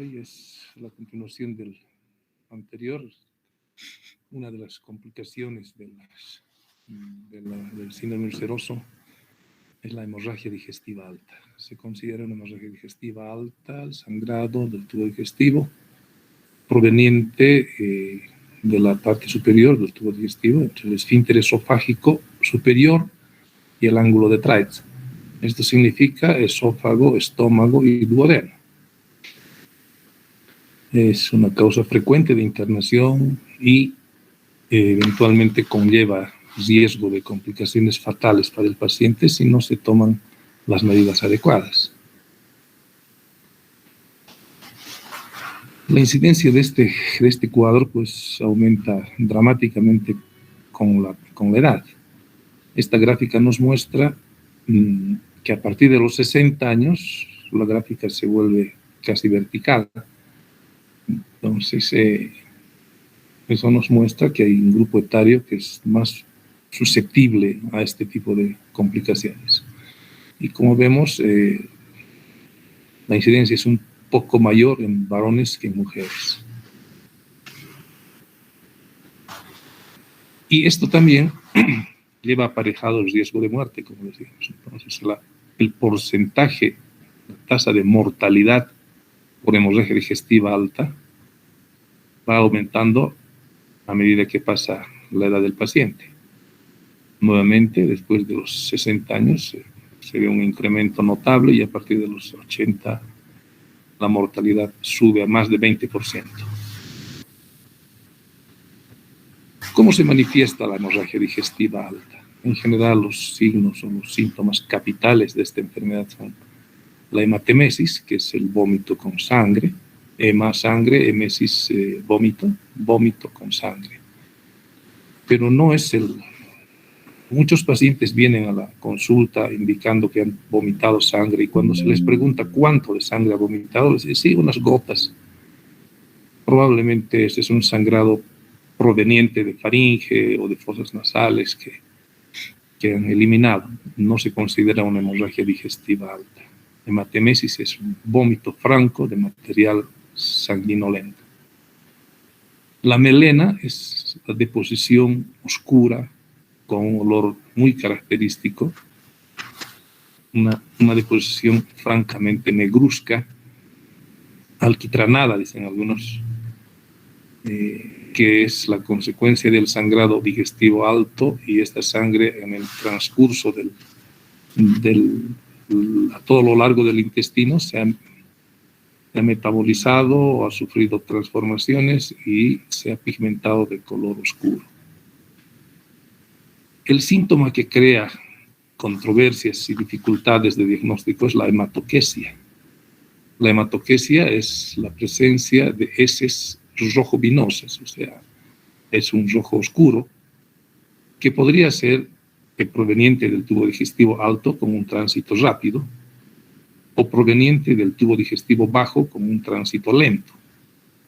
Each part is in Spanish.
Hoy es la continuación del anterior. Una de las complicaciones del síndrome ulceroso es la hemorragia digestiva alta. Se considera una hemorragia digestiva alta el sangrado del tubo digestivo proveniente de la parte superior del tubo digestivo, entre el esfínter esofágico superior y el ángulo de Treitz. Esto significa esófago, estómago y duodeno. Es una causa frecuente de internación y eventualmente conlleva riesgo de complicaciones fatales para el paciente si no se toman las medidas adecuadas. La incidencia de este cuadro pues aumenta dramáticamente con la edad. Esta gráfica nos muestra que a partir de los 60 años la gráfica se vuelve casi vertical. Entonces, eso nos muestra que hay un grupo etario que es más susceptible a este tipo de complicaciones. Y como vemos, la incidencia es un poco mayor en varones que en mujeres. Y esto también lleva aparejado el riesgo de muerte, como decíamos. Entonces, el porcentaje, la tasa de mortalidad por hemorragia digestiva alta va aumentando a medida que pasa la edad del paciente. Nuevamente, después de los 60 años, se ve un incremento notable y a partir de los 80 la mortalidad sube a más de 20%. ¿Cómo se manifiesta la hemorragia digestiva alta? En general, los signos o los síntomas capitales de esta enfermedad son la hematemesis, que es el vómito con sangre, hema, sangre, emesis, vómito, vómito con sangre. Pero no es Muchos pacientes vienen a la consulta indicando que han vomitado sangre y cuando se les pregunta cuánto de sangre ha vomitado, les dicen, sí, unas gotas. Probablemente ese es un sangrado proveniente de faringe o de fosas nasales que han eliminado. No se considera una hemorragia digestiva alta. Hematemesis es un vómito franco de material sanguinolento. La melena es la deposición oscura con un olor muy característico, una deposición francamente negruzca, alquitranada, dicen algunos, que es la consecuencia del sangrado digestivo alto, y esta sangre en el transcurso a todo lo largo del intestino se ha metabolizado o ha sufrido transformaciones y se ha pigmentado de color oscuro. El síntoma que crea controversias y dificultades de diagnóstico es la hematoquesia. La hematoquesia es la presencia de heces rojo vinosas, o sea, es un rojo oscuro que podría ser proveniente del tubo digestivo alto con un tránsito rápido o proveniente del tubo digestivo bajo con un tránsito lento.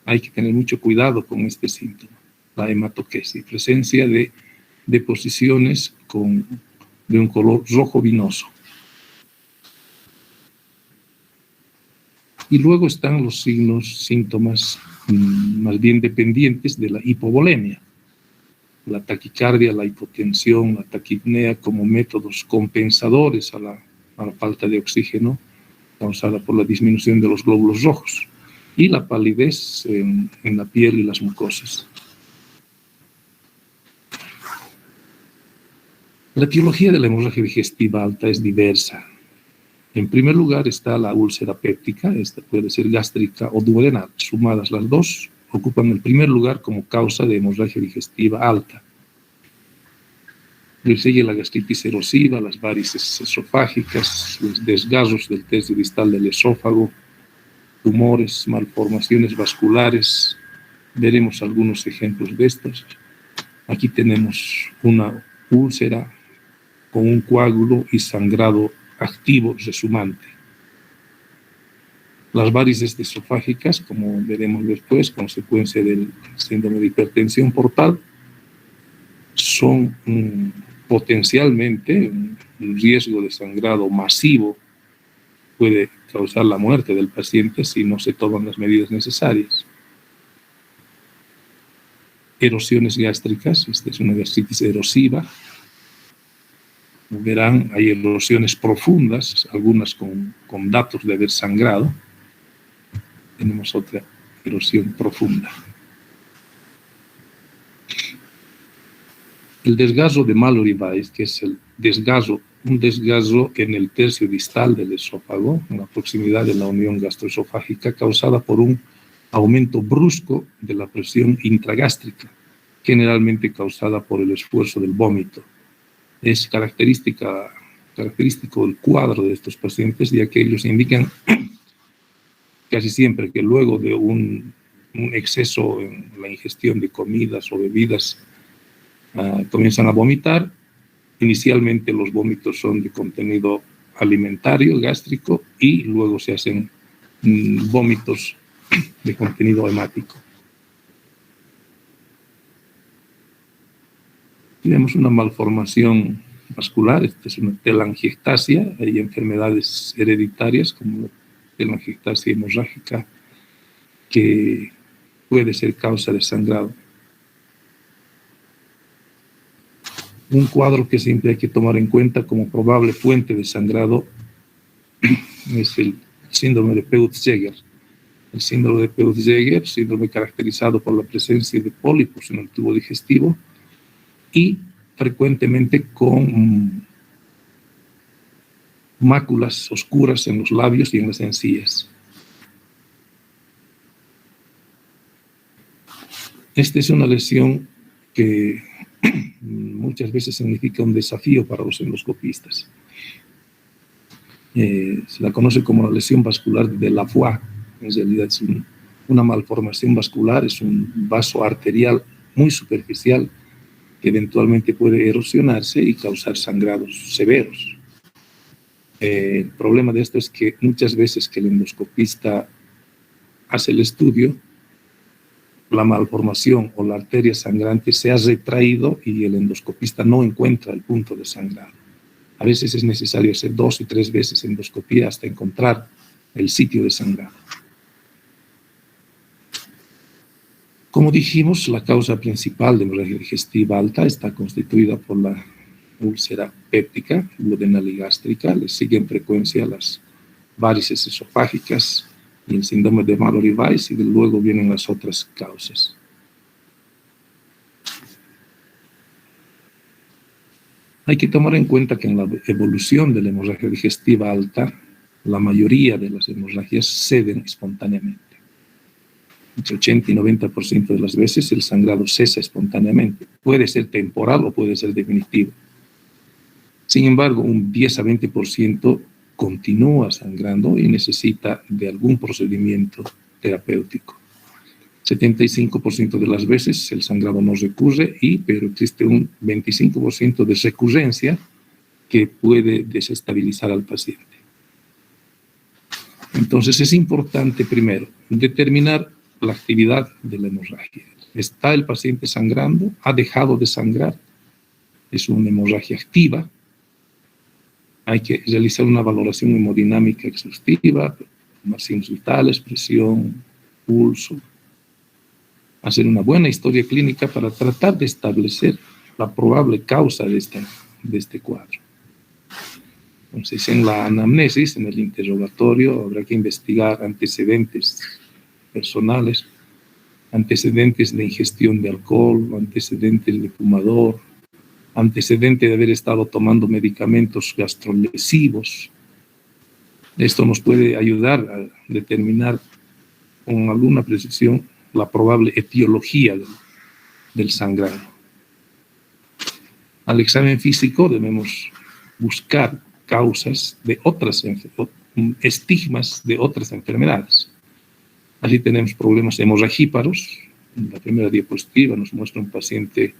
Hay que tener mucho cuidado con este síntoma, la hematoquesia, presencia de deposiciones de un color rojo vinoso. Y luego están los síntomas más bien dependientes de la hipovolemia. La taquicardia, la hipotensión, la taquipnea como métodos compensadores a la falta de oxígeno causada por la disminución de los glóbulos rojos. Y la palidez en la piel y las mucosas. La etiología de la hemorragia digestiva alta es diversa. En primer lugar está la úlcera péptica, esta puede ser gástrica o duodenal. Sumadas las dos, ocupan el primer lugar como causa de hemorragia digestiva alta. Le sigue la gastritis erosiva, las varices esofágicas, los desgarros del tercio distal del esófago, tumores, malformaciones vasculares. Veremos algunos ejemplos de estos. Aquí tenemos una úlcera con un coágulo y sangrado activo resumante. Las varices esofágicas, como veremos después, consecuencia del síndrome de hipertensión portal, son potencialmente un riesgo de sangrado masivo puede causar la muerte del paciente si no se toman las medidas necesarias. Erosiones gástricas, esta es una gastritis erosiva. Verán, hay erosiones profundas, algunas con datos de haber sangrado. Tenemos otra erosión profunda. El desgazo de Mallory-Weiss, que es un desgazo en el tercio distal del esófago, en la proximidad de la unión gastroesofágica, causada por un aumento brusco de la presión intragástrica, generalmente causada por el esfuerzo del vómito. Es característico del cuadro de estos pacientes, ya que ellos indican casi siempre que luego de un exceso en la ingestión de comidas o bebidas comienzan a vomitar. Inicialmente los vómitos son de contenido alimentario, gástrico, y luego se hacen vómitos de contenido hemático. Tenemos una malformación vascular, esta es una telangiectasia. Hay enfermedades hereditarias como la telangiectasia hemorrágica que puede ser causa de sangrado. Un cuadro que siempre hay que tomar en cuenta como probable fuente de sangrado es el síndrome de Peutz-Jeghers. El síndrome de Peutz-Jeghers, síndrome caracterizado por la presencia de pólipos en el tubo digestivo y frecuentemente con máculas oscuras en los labios y en las encías. Esta es una lesión que muchas veces significa un desafío para los endoscopistas. Se la conoce como la lesión vascular de Laffoy. En realidad es una malformación vascular, es un vaso arterial muy superficial que eventualmente puede erosionarse y causar sangrados severos. El problema de esto es que muchas veces que el endoscopista hace el estudio, la malformación o la arteria sangrante se ha retraído y el endoscopista no encuentra el punto de sangrado. A veces es necesario hacer 2 y 3 veces endoscopía hasta encontrar el sitio de sangrado. Como dijimos, la causa principal de hemorragia digestiva alta está constituida por la úlcera péptica, duodenal y gástrica. Le siguen en frecuencia las varices esofágicas y el síndrome de Mallory-Weiss, y luego vienen las otras causas. Hay que tomar en cuenta que en la evolución de la hemorragia digestiva alta, la mayoría de las hemorragias ceden espontáneamente. Entre 80 y 90% de las veces el sangrado cesa espontáneamente. Puede ser temporal o puede ser definitivo. Sin embargo, un 10 a 20% continúa sangrando y necesita de algún procedimiento terapéutico. 75% de las veces el sangrado no recurre, pero existe un 25% de recurrencia que puede desestabilizar al paciente. Entonces es importante primero determinar la actividad de la hemorragia. ¿Está el paciente sangrando? ¿Ha dejado de sangrar? ¿Es una hemorragia activa? Hay que realizar una valoración hemodinámica exhaustiva, tomar signos vitales, presión, pulso, hacer una buena historia clínica para tratar de establecer la probable causa de este cuadro. Entonces, en la anamnesis, en el interrogatorio, habrá que investigar antecedentes personales, antecedentes de ingestión de alcohol, antecedentes de fumador, antecedente de haber estado tomando medicamentos gastrolesivos. Esto nos puede ayudar a determinar con alguna precisión la probable etiología del sangrado. Al examen físico debemos buscar causas de otras estigmas de otras enfermedades. Así tenemos problemas hemorragíparos. En la primera diapositiva nos muestra un paciente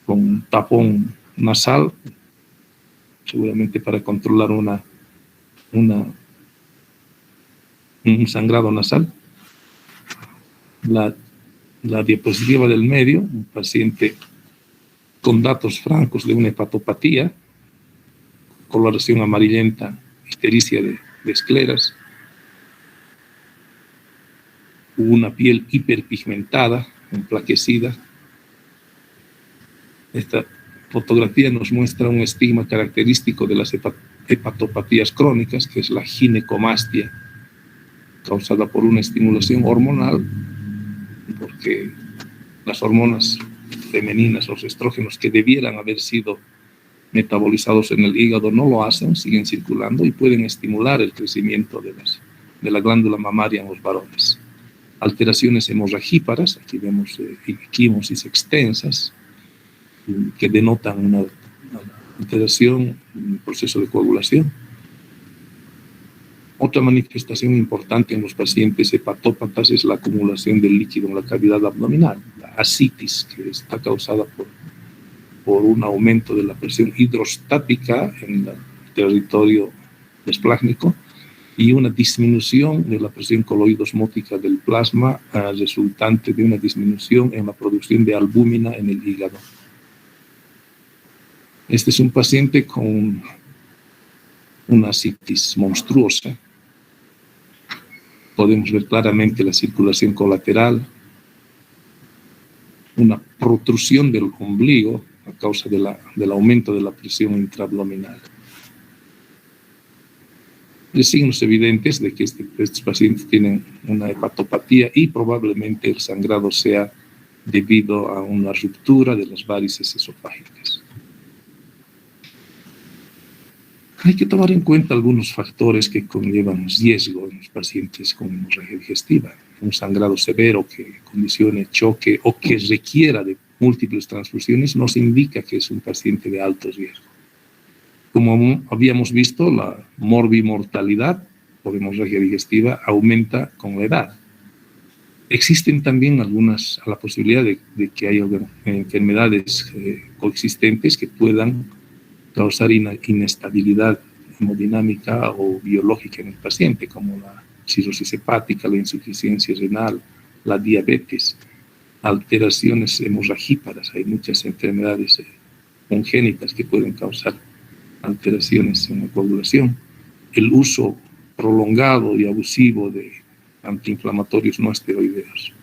con un tapón nasal, seguramente para controlar un sangrado nasal. La diapositiva del medio, un paciente con datos francos de una hepatopatía, coloración amarillenta, ictericia de de escleras, una piel hiperpigmentada, emplaquecida. Esta fotografía nos muestra un estigma característico de las hepatopatías crónicas, que es la ginecomastia, causada por una estimulación hormonal, porque las hormonas femeninas, los estrógenos que debieran haber sido metabolizados en el hígado no lo hacen, siguen circulando y pueden estimular el crecimiento de la glándula mamaria en los varones. Alteraciones hemorragíparas, aquí vemos equimosis extensas, que denotan una alteración en el proceso de coagulación. Otra manifestación importante en los pacientes hepatópatas es la acumulación del líquido en la cavidad abdominal, la ascitis, que está causada por un aumento de la presión hidrostática en el territorio esplácnico y una disminución de la presión coloidosmótica del plasma resultante de una disminución en la producción de albúmina en el hígado. Este es un paciente con una ascitis monstruosa. Podemos ver claramente la circulación colateral, una protrusión del ombligo a causa del aumento de la presión intraabdominal. Hay signos evidentes de que estos pacientes tienen una hepatopatía y probablemente el sangrado sea debido a una ruptura de las varices esofágicas. Hay que tomar en cuenta algunos factores que conllevan riesgo en los pacientes con hemorragia digestiva. Un sangrado severo que condicione choque o que requiera de múltiples transfusiones nos indica que es un paciente de alto riesgo. Como habíamos visto, la morbimortalidad por hemorragia digestiva aumenta con la edad. Existen también la posibilidad de que haya enfermedades coexistentes que puedan causar inestabilidad hemodinámica o biológica en el paciente, como la cirrosis hepática, la insuficiencia renal, la diabetes, alteraciones hemorragíparas. Hay muchas enfermedades congénitas que pueden causar alteraciones en la coagulación. El uso prolongado y abusivo de antiinflamatorios no esteroideos.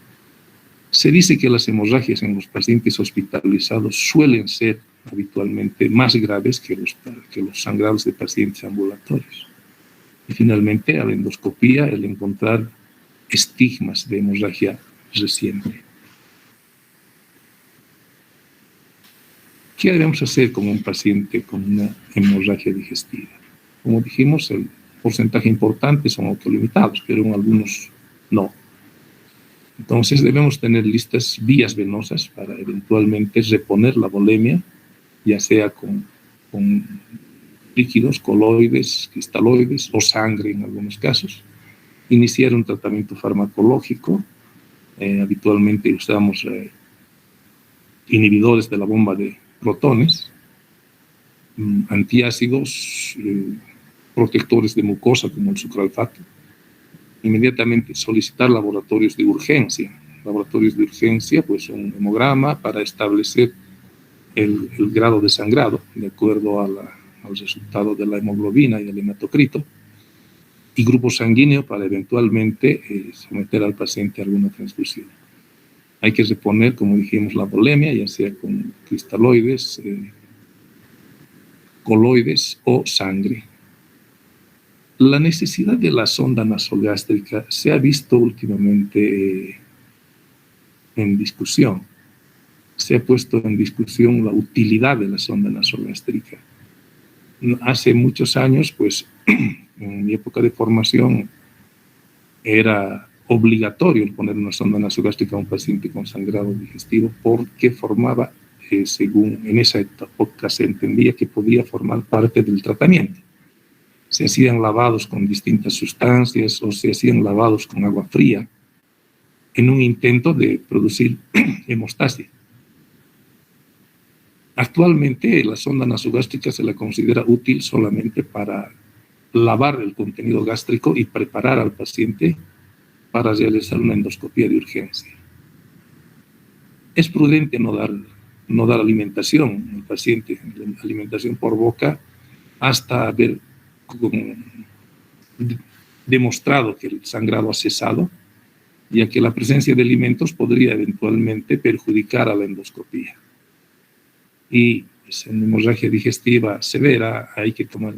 Se dice que las hemorragias en los pacientes hospitalizados suelen ser habitualmente más graves que los sangrados de pacientes ambulatorios. Y finalmente, a la endoscopía, el encontrar estigmas de hemorragia reciente. ¿Qué debemos hacer con un paciente con una hemorragia digestiva? Como dijimos, el porcentaje importante son autolimitados, pero en algunos no. Entonces debemos tener listas vías venosas para eventualmente reponer la volemia, ya sea con líquidos, coloides, cristaloides o sangre en algunos casos. Iniciar un tratamiento farmacológico. Habitualmente usamos inhibidores de la bomba de protones, antiácidos, protectores de mucosa como el sucralfato. Inmediatamente solicitar laboratorios de urgencia. Laboratorios de urgencia, pues un hemograma para establecer el grado de sangrado de acuerdo al resultado de la hemoglobina y el hematocrito, y grupo sanguíneo para eventualmente someter al paciente a alguna transfusión. Hay que reponer, como dijimos, la volemia, ya sea con cristaloides, coloides o sangre. La necesidad de la sonda nasogástrica se ha visto últimamente en discusión. Se ha puesto en discusión la utilidad de la sonda nasogástrica. Hace muchos años, pues, en mi época de formación, era obligatorio poner una sonda nasogástrica a un paciente con sangrado digestivo porque formaba, según en esa época se entendía que podía formar parte del tratamiento. Se hacían lavados con distintas sustancias o se hacían lavados con agua fría en un intento de producir hemostasia. Actualmente la sonda nasogástrica se la considera útil solamente para lavar el contenido gástrico y preparar al paciente para realizar una endoscopía de urgencia. Es prudente no dar alimentación al paciente, alimentación por boca, hasta haber demostrado que el sangrado ha cesado, ya que la presencia de alimentos podría eventualmente perjudicar a la endoscopía. Y pues, en hemorragia digestiva severa hay que tomar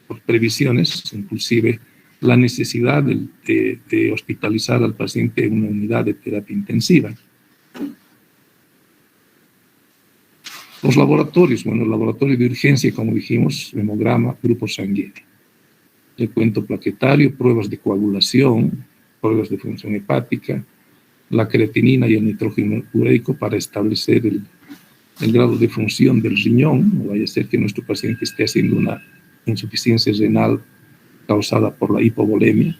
por previsiones, inclusive la necesidad de hospitalizar al paciente en una unidad de terapia intensiva. Los laboratorios, bueno, el laboratorio de urgencia, como dijimos, hemograma, grupo sanguíneo, recuento plaquetario, pruebas de coagulación, pruebas de función hepática, la creatinina y el nitrógeno ureico para establecer el grado de función del riñón. No vaya a ser que nuestro paciente esté haciendo una insuficiencia renal causada por la hipovolemia,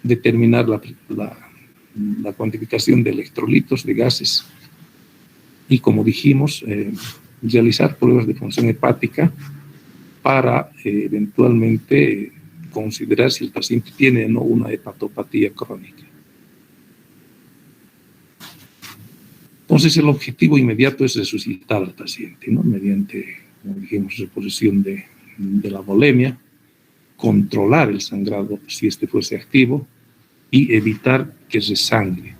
determinar la cuantificación de electrolitos, de gases, y como dijimos, realizar pruebas de función hepática para eventualmente considerar si el paciente tiene o no una hepatopatía crónica. Entonces, el objetivo inmediato es resucitar al paciente, ¿no? Mediante, como dijimos, reposición de la volemia, controlar el sangrado si este fuese activo y evitar que resangre.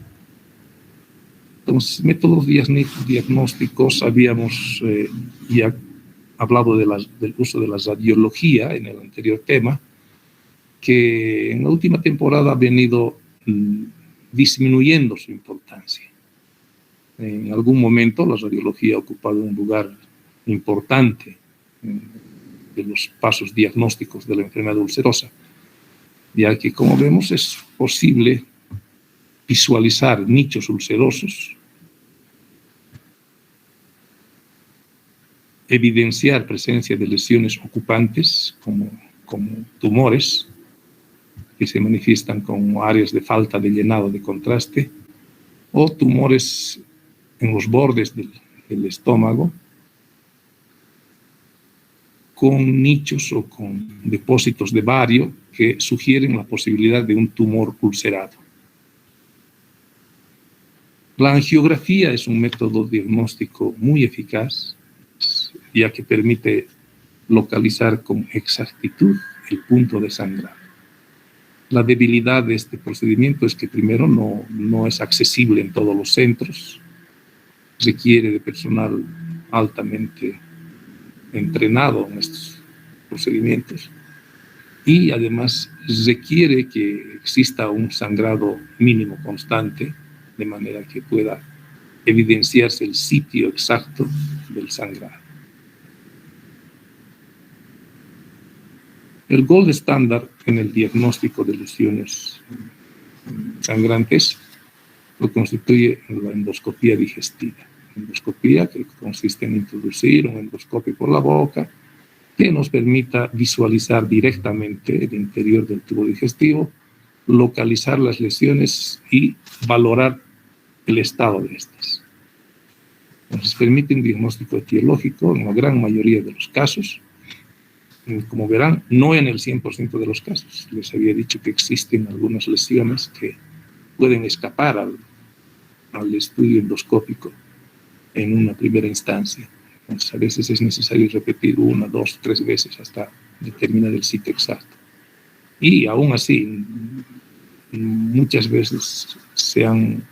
Entonces, métodos diagnósticos, habíamos ya hablado del uso de la radiología en el anterior tema, que en la última temporada ha venido disminuyendo su importancia. En algún momento la radiología ha ocupado un lugar importante de los pasos diagnósticos de la enfermedad ulcerosa, ya que, como vemos, es posible visualizar nichos ulcerosos, evidenciar presencia de lesiones ocupantes como tumores que se manifiestan como áreas de falta de llenado de contraste, o tumores en los bordes del estómago con nichos o con depósitos de bario que sugieren la posibilidad de un tumor ulcerado. La angiografía es un método diagnóstico muy eficaz, ya que permite localizar con exactitud el punto de sangrado. La debilidad de este procedimiento es que, primero, no es accesible en todos los centros, requiere de personal altamente entrenado en estos procedimientos y además requiere que exista un sangrado mínimo constante, de manera que pueda evidenciarse el sitio exacto del sangrado. El gold estándar en el diagnóstico de lesiones sangrantes lo constituye la endoscopía digestiva. Endoscopía que consiste en introducir un endoscopio por la boca que nos permita visualizar directamente el interior del tubo digestivo, localizar las lesiones y valorar el estado de estas. Entonces permite un diagnóstico etiológico en la gran mayoría de los casos. Como verán, no en el 100% de los casos. Les había dicho que existen algunas lesiones que pueden escapar al estudio endoscópico en una primera instancia. Entonces, a veces es necesario repetir 1, 2, 3 veces hasta determinar el sitio exacto. Y aún así, muchas veces se han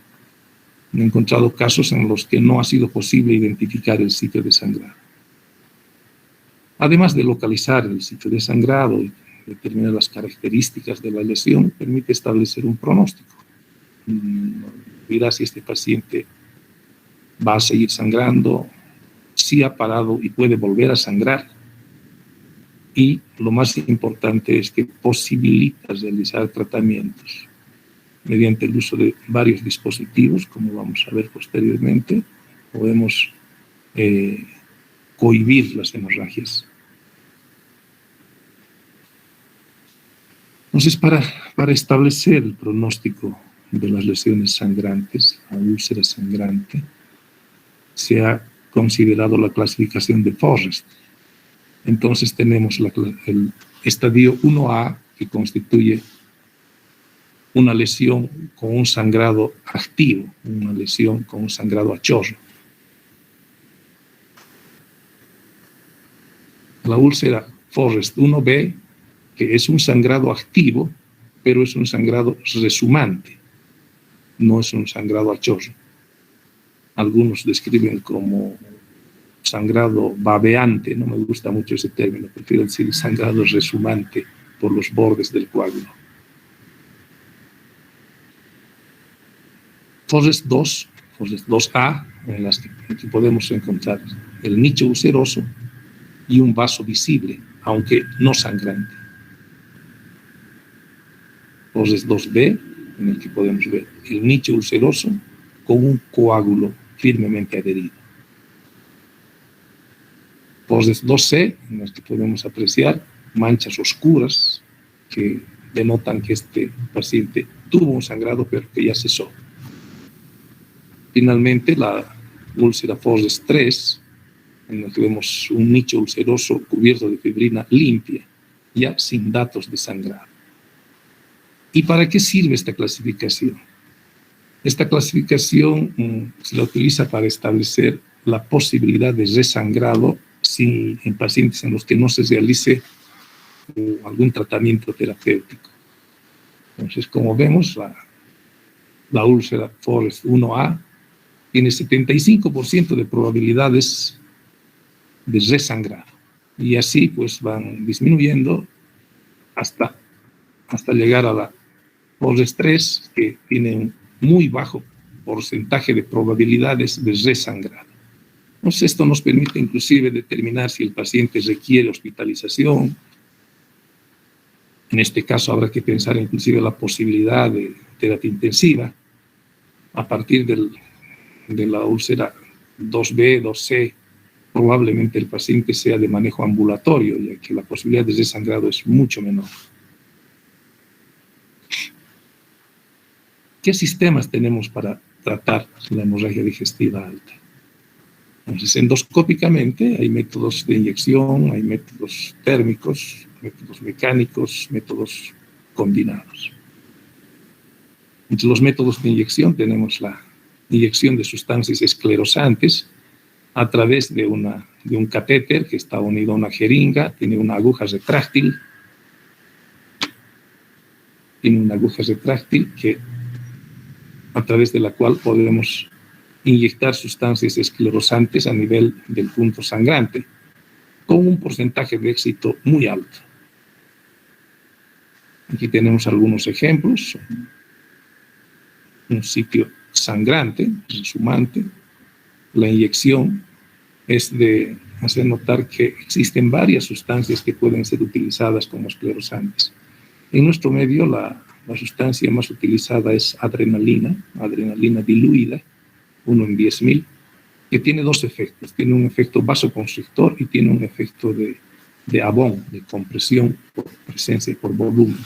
encontrado casos en los que no ha sido posible identificar el sitio de sangrado. Además de localizar el sitio de sangrado y determinar las características de la lesión, permite establecer un pronóstico. Dirá si este paciente va a seguir sangrando, si ha parado y puede volver a sangrar. Y lo más importante es que posibilita realizar tratamientos mediante el uso de varios dispositivos, como vamos a ver posteriormente. Podemos cohibir las hemorragias. Entonces, para establecer el pronóstico de las lesiones sangrantes, la úlcera sangrante, se ha considerado la clasificación de Forrest. Entonces tenemos el estadio 1A, que constituye una lesión con un sangrado activo, una lesión con un sangrado a chorro. La úlcera Forrest 1B, que es un sangrado activo, pero es un sangrado resumante, no es un sangrado a chorro. Algunos describen como sangrado babeante, no me gusta mucho ese término, prefiero decir sangrado resumante por los bordes del coágulo. Foses 2, foses 2A, en las que podemos encontrar el nicho ulceroso y un vaso visible, aunque no sangrante. Foses 2B, en el que podemos ver el nicho ulceroso con un coágulo firmemente adherido. Foses 2C, en los que podemos apreciar manchas oscuras que denotan que este paciente tuvo un sangrado pero que ya cesó. Finalmente, la úlcera Foses 3, en la que vemos un nicho ulceroso cubierto de fibrina limpia, ya sin datos de sangrado. ¿Y para qué sirve esta clasificación? Esta clasificación se la utiliza para establecer la posibilidad de resangrado en pacientes en los que no se realice algún tratamiento terapéutico. Entonces, como vemos, la úlcera Foses 1A tiene 75% de probabilidades de resangrado. Y así pues van disminuyendo hasta llegar a la Foses 3, que tiene un muy bajo porcentaje de probabilidades de resangrado. Entonces, esto nos permite inclusive determinar si el paciente requiere hospitalización. En este caso habrá que pensar inclusive la posibilidad de terapia intensiva a partir de la úlcera 2B, 2C. Probablemente el paciente sea de manejo ambulatorio, ya que la posibilidad de desangrado es mucho menor. ¿Qué sistemas tenemos para tratar la hemorragia digestiva alta? Entonces, endoscópicamente hay métodos de inyección, hay métodos térmicos, métodos mecánicos, métodos combinados. Entre los métodos de inyección tenemos la inyección de sustancias esclerosantes a través de un catéter que está unido a una jeringa, tiene una aguja retráctil, a través de la cual podemos inyectar sustancias esclerosantes a nivel del punto sangrante, con un porcentaje de éxito muy alto. Aquí tenemos algunos ejemplos. Un sitio sangrante, resumante. La inyección es de hacer notar que existen varias sustancias que pueden ser utilizadas como esclerosantes. En nuestro medio, la sustancia más utilizada es adrenalina diluida, 1 en 10.000, que tiene dos efectos. Tiene un efecto vasoconstrictor y tiene un efecto de abón, de compresión por presencia y por volumen.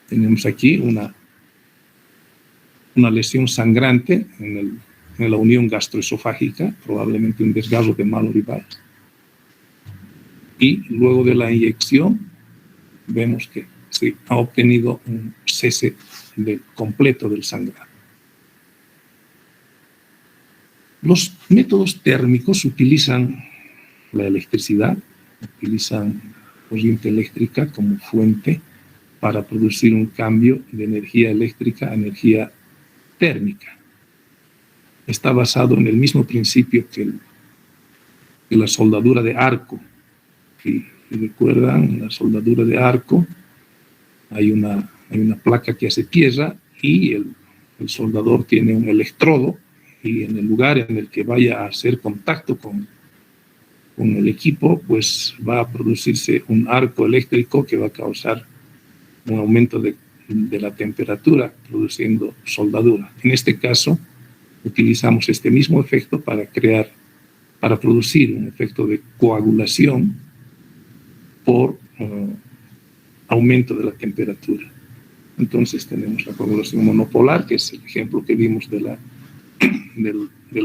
Tenemos aquí una lesión sangrante en la unión gastroesofágica, probablemente un desgarro de Mallory-Weiss. Y luego de la inyección, vemos que se ha obtenido un cese completo del sangrado. Los métodos térmicos utilizan la electricidad, utilizan corriente eléctrica como fuente para producir un cambio de energía eléctrica a energía térmica. Está basado en el mismo principio que la soldadura de arco. Si recuerdan, en la soldadura de arco hay una placa que hace tierra y el soldador tiene un electrodo, y en el lugar en el que vaya a hacer contacto con el equipo, pues va a producirse un arco eléctrico que va a causar un aumento de la temperatura, produciendo soldadura. En este caso, utilizamos este mismo efecto para producir un efecto de coagulación por aumento de la temperatura. Entonces tenemos la coagulación monopolar, que es el ejemplo que vimos del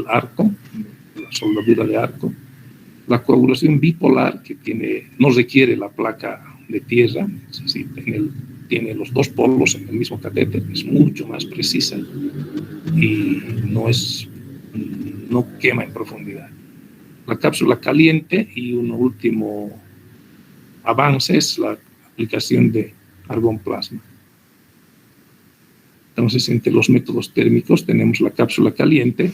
arco, de la soldadura de arco. La coagulación bipolar, que no requiere la placa de tierra, es decir, tiene los dos polos en el mismo catéter, es mucho más precisa y no quema en profundidad. La cápsula caliente y un último avance es la aplicación de argón plasma. Entonces, entre los métodos térmicos tenemos la cápsula caliente.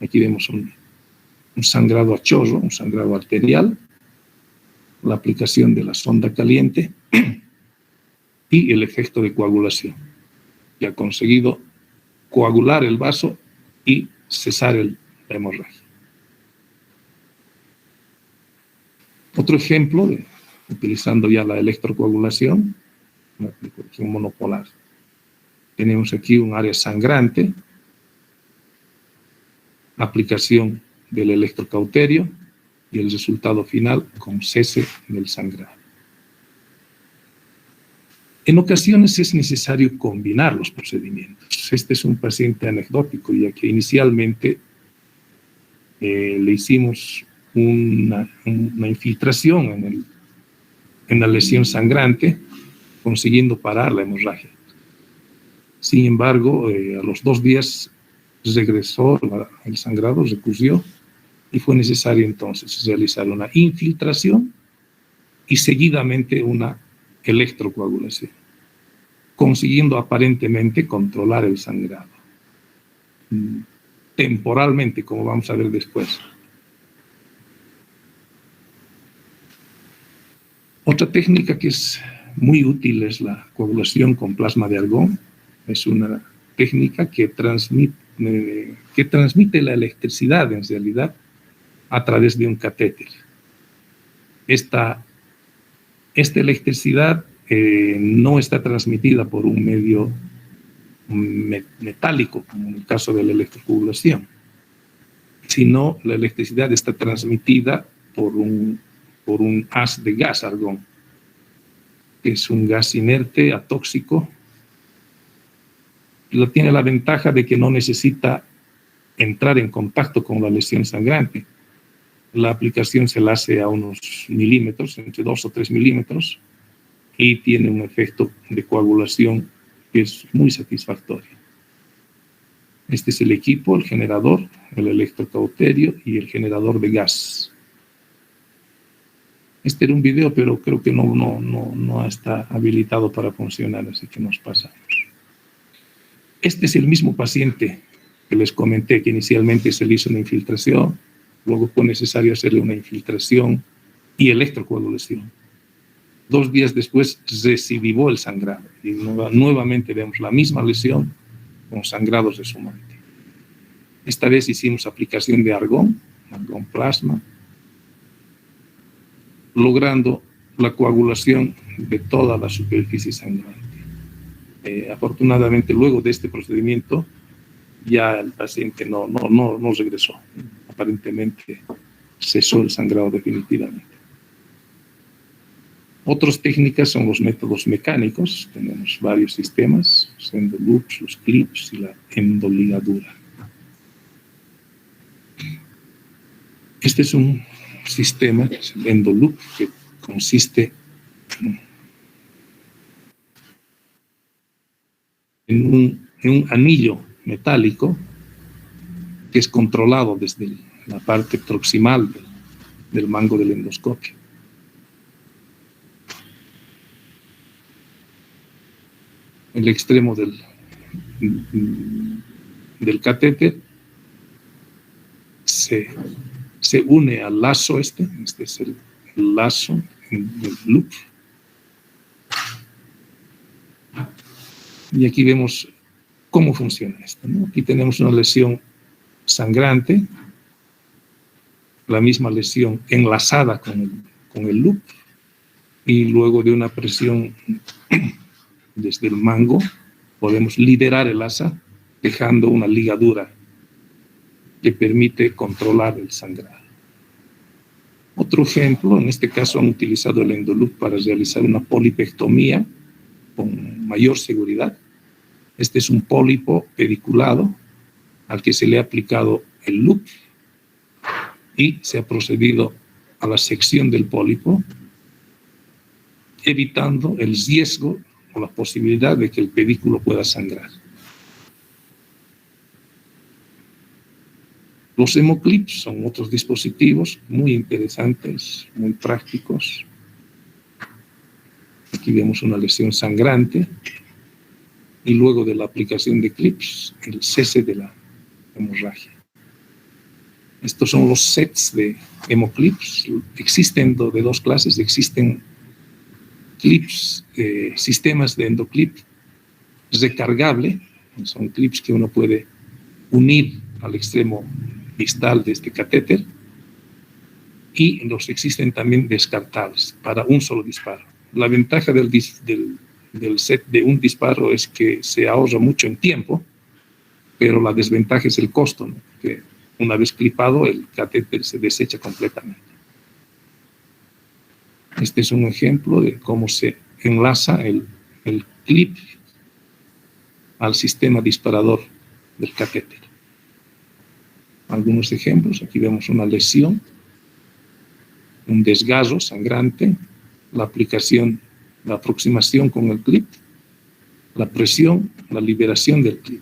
Aquí vemos un sangrado a chorro, un sangrado arterial, la aplicación de la sonda caliente y el efecto de coagulación, que ha conseguido coagular el vaso y cesar la hemorragia. Otro ejemplo, utilizando ya la electrocoagulación, una aplicación monopolar. Tenemos aquí un área sangrante, aplicación del electrocauterio y el resultado final con cese del sangrado. En ocasiones es necesario combinar los procedimientos. Este es un paciente anecdótico, ya que inicialmente le hicimos una infiltración en la lesión sangrante, consiguiendo parar la hemorragia. Sin embargo, a los 2 días regresó el sangrado, recurrió, y fue necesario entonces realizar una infiltración y seguidamente una electrocoagulación, consiguiendo aparentemente controlar el sangrado, temporalmente, como vamos a ver después. Otra técnica que es muy útil es la coagulación con plasma de argón. Es una técnica que transmite la electricidad, en realidad, a través de un catéter. Esta electricidad no está transmitida por un medio metálico, como en el caso de la electrocoagulación, sino la electricidad está transmitida por un haz de gas argón, que es un gas inerte, atóxico. Tiene la ventaja de que no necesita entrar en contacto con la lesión sangrante. La aplicación se la hace a unos milímetros, entre 2 o 3 milímetros, y tiene un efecto de coagulación que es muy satisfactorio. Este es el equipo, el generador, el electrocauterio y el generador de gas. Este era un video, pero creo que no está habilitado para funcionar, así que nos pasamos. Este es el mismo paciente que les comenté, que inicialmente se le hizo una infiltración, luego fue necesario hacerle una infiltración y electrocoagulación. 2 días después recidivó el sangrado y nuevamente vemos la misma lesión con sangrado resumante. Esta vez hicimos aplicación de argón plasma, logrando la coagulación de toda la superficie sangrante. Afortunadamente, luego de este procedimiento, ya el paciente no regresó. Aparentemente cesó el sangrado definitivamente. Otras técnicas son los métodos mecánicos. Tenemos varios sistemas, los endoloops, los clips y la endoligadura. Este es un sistema, el endoloop, que consiste en un anillo metálico que es controlado desde la parte proximal del mango del endoscopio. El extremo del catéter se une al lazo este es el lazo del loop. Y aquí vemos cómo funciona esto, ¿no? Aquí tenemos una lesión sangrante, la misma lesión enlazada con el loop, y luego de una presión desde el mango podemos liberar el asa, dejando una ligadura que permite controlar el sangrado. Otro ejemplo, en este caso han utilizado el endoloop para realizar una polipectomía con mayor seguridad. Este es un pólipo pediculado al que se le ha aplicado el loop y se ha procedido a la sección del pólipo, evitando el riesgo o la posibilidad de que el pedículo pueda sangrar. Los hemoclips son otros dispositivos muy interesantes, muy prácticos. Aquí vemos una lesión sangrante y luego de la aplicación de clips, el cese de la hemorragia. Estos son los sets de hemoclips. Existen de dos clases. Existen clips, sistemas de endoclip recargable. Son clips que uno puede unir al extremo distal de este catéter. Y los existen también descartables para un solo disparo. La ventaja del set de un disparo es que se ahorra mucho en tiempo, pero la desventaja es el costo, ¿no? Que una vez clipado, el catéter se desecha completamente. Este es un ejemplo de cómo se enlaza el clip al sistema disparador del catéter. Algunos ejemplos, aquí vemos una lesión, un desgarro sangrante, la aplicación, la aproximación con el clip, la presión, la liberación del clip.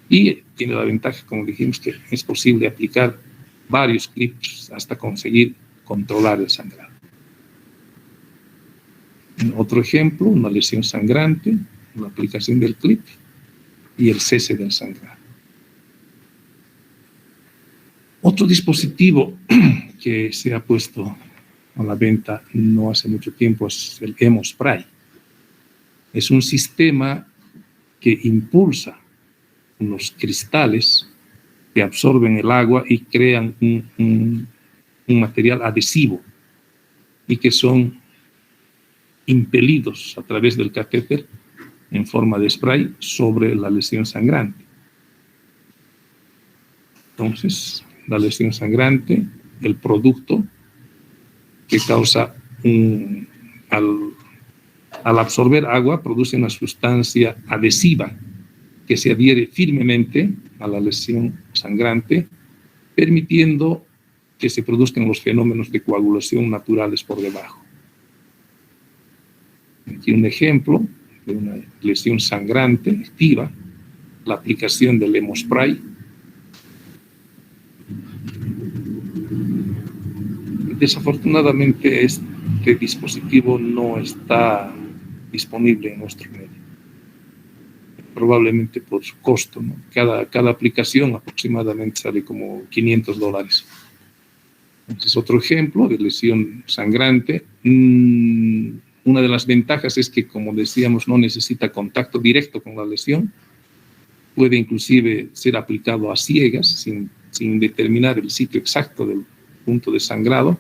Y tiene la ventaja, como dijimos, que es posible aplicar varios clips hasta conseguir controlar el sangrado. Otro ejemplo, una lesión sangrante, la aplicación del clip y el cese del sangrado. Otro dispositivo que se ha puesto a la venta no hace mucho tiempo es el Hemospray. Es un sistema que impulsa unos cristales que absorben el agua y crean un material adhesivo y que son impelidos a través del catéter en forma de spray sobre la lesión sangrante. Entonces, la lesión sangrante, el producto que causa al absorber agua, produce una sustancia adhesiva que se adhiere firmemente a la lesión sangrante, permitiendo que se produzcan los fenómenos de coagulación naturales por debajo. Aquí un ejemplo de una lesión sangrante activa, la aplicación del Hemospray. Desafortunadamente este dispositivo no está disponible en nuestro medio, probablemente por su costo, ¿no? Cada aplicación aproximadamente sale como $500. Entonces, otro ejemplo de lesión sangrante. Una de las ventajas es que, como decíamos, no necesita contacto directo con la lesión. Puede inclusive ser aplicado a ciegas, sin determinar el sitio exacto del punto de sangrado.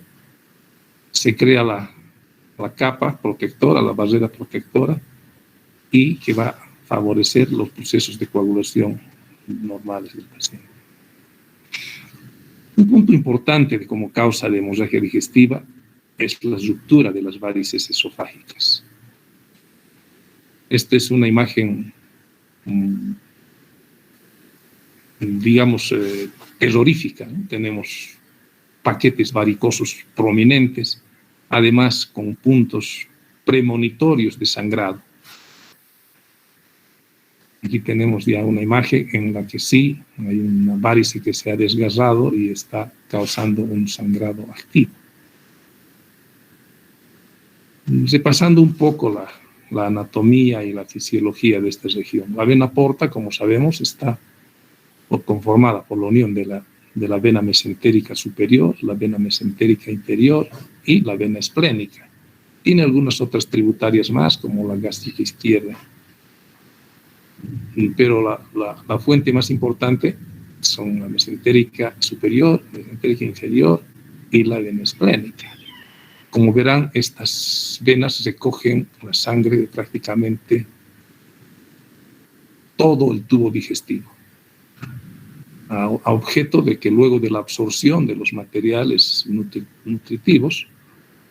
Se crea la capa protectora, la barrera protectora, y que va a favorecer los procesos de coagulación normales del paciente. Un punto importante como causa de hemorragia digestiva es la ruptura de las varices esofágicas. Esta es una imagen, digamos, terrorífica, ¿no? Tenemos paquetes varicosos prominentes, además con puntos premonitorios de sangrado. Aquí tenemos ya una imagen en la que sí hay una varice que se ha desgarrado y está causando un sangrado activo. Repasando un poco la anatomía y la fisiología de esta región. La vena porta, como sabemos, está conformada por la unión de la vena mesentérica superior, la vena mesentérica inferior y la vena esplénica. Tiene algunas otras tributarias más, como la gástrica izquierda. Pero la fuente más importante son la mesentérica superior, la mesentérica inferior y la vena esplénica. Como verán, estas venas recogen la sangre de prácticamente todo el tubo digestivo, a objeto de que luego de la absorción de los materiales nutritivos,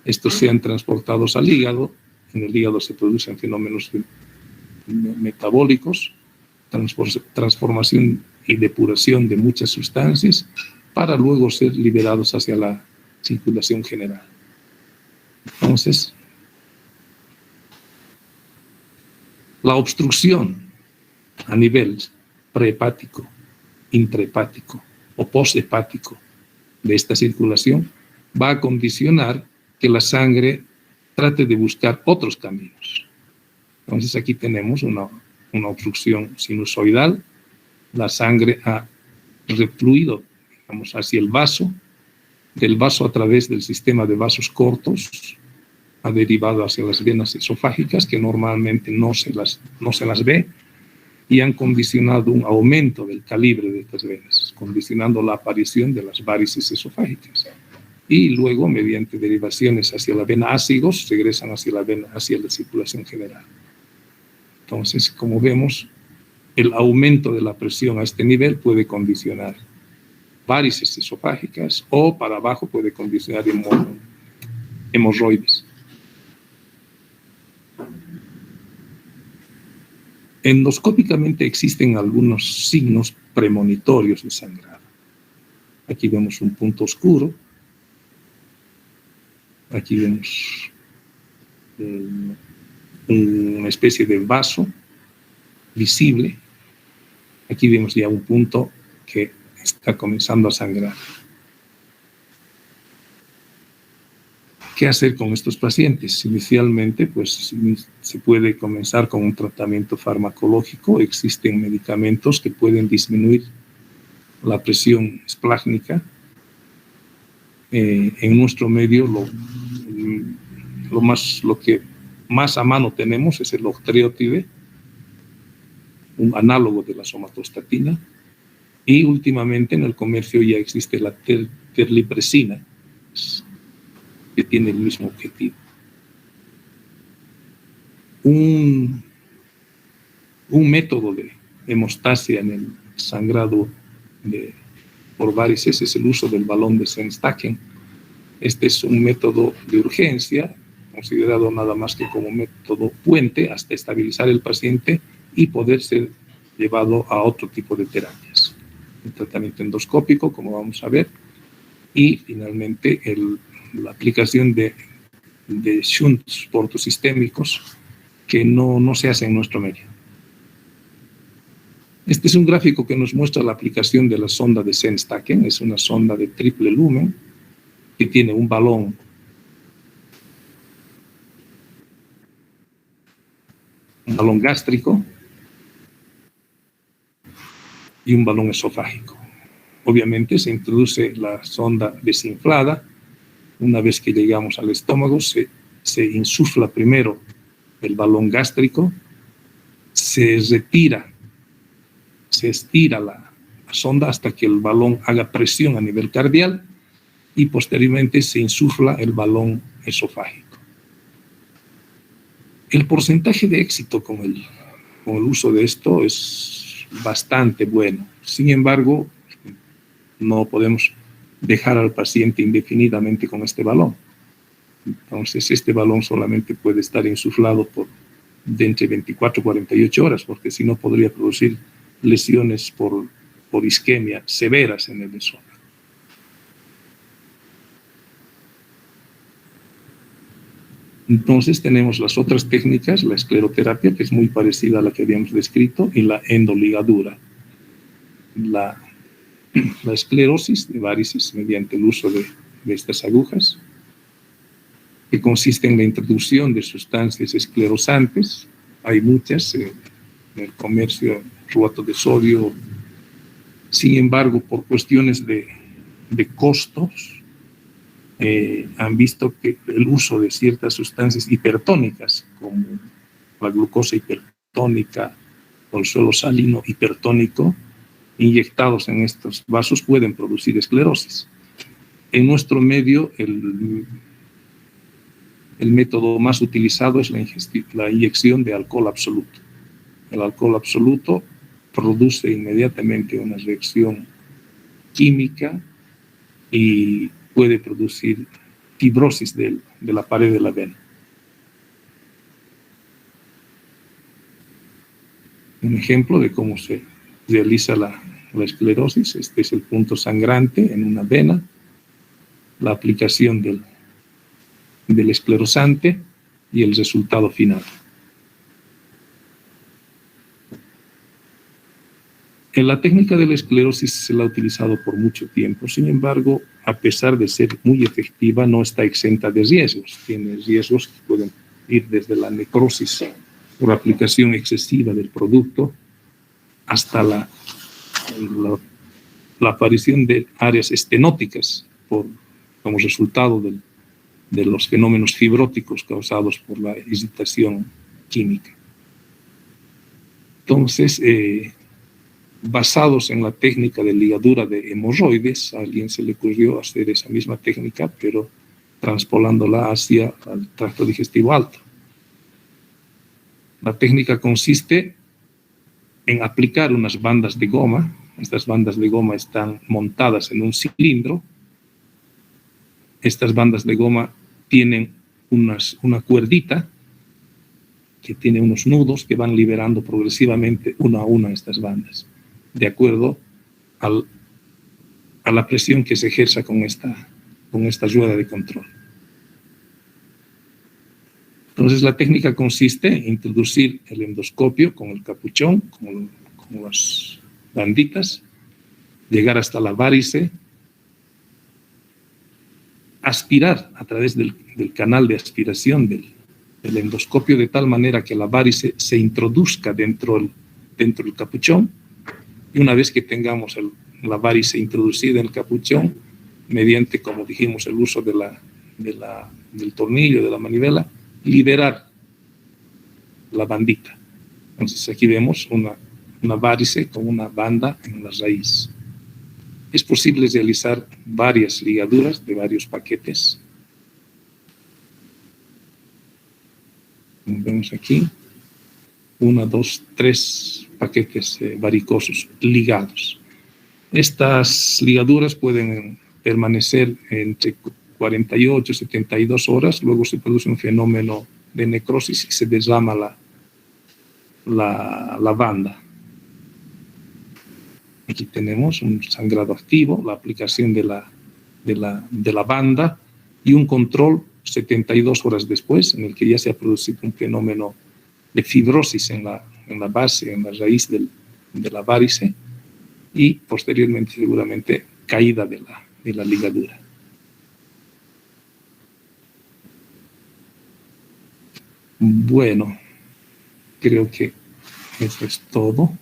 estos sean transportados al hígado. En el hígado se producen fenómenos metabólicos, transformación y depuración de muchas sustancias para luego ser liberados hacia la circulación general. Entonces, la obstrucción a nivel prehepático, intrahepático o posthepático de esta circulación va a condicionar que la sangre trate de buscar otros caminos. Entonces aquí tenemos una obstrucción sinusoidal, la sangre ha refluido, digamos, hacia el vaso, del vaso a través del sistema de vasos cortos, ha derivado hacia las venas esofágicas, que normalmente no se las ve, y han condicionado un aumento del calibre de estas venas, condicionando la aparición de las varices esofágicas. Y luego, mediante derivaciones hacia la vena ácigos, regresan hacia la circulación general. Entonces, como vemos, el aumento de la presión a este nivel puede condicionar varices esofágicas o para abajo puede condicionar hemorroides. Endoscópicamente existen algunos signos premonitorios de sangrado. Aquí vemos un punto oscuro. Aquí vemos una especie de vaso visible. Aquí vemos ya un punto que está comenzando a sangrar. ¿Qué hacer con estos pacientes? Inicialmente, pues se puede comenzar con un tratamiento farmacológico. Existen medicamentos que pueden disminuir la presión esplácnica. En nuestro medio, lo que más a mano tenemos es el octreotide, un análogo de la somatostatina, y últimamente en el comercio ya existe la terlipresina, que tiene el mismo objetivo. Un método de hemostasia en el sangrado por varices es el uso del balón de Sengstaken. Este es un método de urgencia, considerado nada más que como método puente hasta estabilizar el paciente y poder ser llevado a otro tipo de terapias. El tratamiento endoscópico, como vamos a ver, y finalmente la aplicación de shunts portosistémicos que no se hace en nuestro medio. Este es un gráfico que nos muestra la aplicación de la sonda de Sengstaken. Es una sonda de triple lumen que tiene un balón gástrico y un balón esofágico. Obviamente se introduce la sonda desinflada. Una vez que llegamos al estómago, se insufla primero el balón gástrico, se estira la sonda hasta que el balón haga presión a nivel cardial y posteriormente se insufla el balón esofágico. El porcentaje de éxito con el uso de esto es bastante bueno. Sin embargo, no podemos dejar al paciente indefinidamente con este balón. Entonces, este balón solamente puede estar insuflado de entre 24 y 48 horas, porque si no podría producir lesiones por isquemia severas en el esófago. Entonces tenemos las otras técnicas, la escleroterapia, que es muy parecida a la que habíamos descrito, y la endoligadura. La esclerosis de varices mediante el uso de estas agujas, que consiste en la introducción de sustancias esclerosantes. Hay muchas en el comercio, ruato de sodio. Sin embargo, por cuestiones de costos, han visto que el uso de ciertas sustancias hipertónicas, como la glucosa hipertónica o el suelo salino hipertónico, inyectados en estos vasos pueden producir esclerosis. En nuestro medio, el método más utilizado es la inyección de alcohol absoluto. El alcohol absoluto produce inmediatamente una reacción química y puede producir fibrosis de la pared de la vena. Un ejemplo de cómo se realiza la esclerosis: este es el punto sangrante en una vena, la aplicación del esclerosante y el resultado final. En la técnica de la esclerosis se la ha utilizado por mucho tiempo, sin embargo, a pesar de ser muy efectiva, no está exenta de riesgos. Tiene riesgos que pueden ir desde la necrosis por aplicación excesiva del producto hasta la aparición de áreas estenóticas como resultado de los fenómenos fibróticos causados por la irritación química. Entonces, basados en la técnica de ligadura de hemorroides, a alguien se le ocurrió hacer esa misma técnica, pero transpolándola hacia el tracto digestivo alto. La técnica consiste en aplicar unas bandas de goma. Estas bandas de goma están montadas en un cilindro. Estas bandas de goma tienen una cuerdita que tiene unos nudos que van liberando progresivamente una a una estas bandas, de acuerdo a la presión que se ejerza con esta rueda de control. Entonces, la técnica consiste en introducir el endoscopio con el capuchón, con las banditas, llegar hasta la varice, aspirar a través del canal de aspiración del endoscopio de tal manera que la varice se introduzca dentro del capuchón, y una vez que tengamos la varice introducida en el capuchón, mediante, como dijimos, el uso del tornillo, de la manivela, liberar la bandita. Entonces aquí vemos una varice con una banda en la raíz. Es posible realizar varias ligaduras de varios paquetes. Como vemos aquí, 1, 2, 3 paquetes varicosos ligados. Estas ligaduras pueden permanecer entre 48 y 72 horas, luego se produce un fenómeno de necrosis y se derrama la banda. Aquí tenemos un sangrado activo, la aplicación de la banda y un control 72 horas después, en el que ya se ha producido un fenómeno de fibrosis en la base, en la raíz de la varice, y posteriormente seguramente caída de la ligadura. Bueno, creo que eso es todo.